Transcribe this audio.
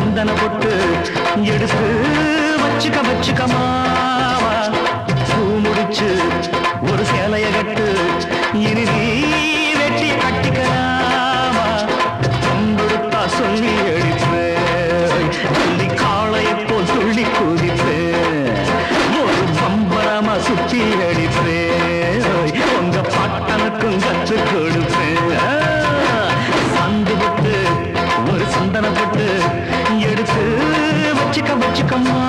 சந்தன பொட்டு எடுத்து வச்சுக்க வச்சுக்கமா பூ முடிச்சு ஒரு சேலைய கட்டு இனி நீ வெட்டிய கட்டிக்கலாமா கொம்புடுத்தா சொல்லி அடிப்பேன் சொல்லி காளையை போல் துள்ளி குதிப்பேன் ஒரு பம்பரமா சுத்தி அடிப்பேன் உங்க பாட்டனுக்கும் கத்து கொடுப்பேன் சந்து விட்டு ஒரு சந்தன போட்டு எடுத்து வச்சுக்க வச்சுக்கம்மா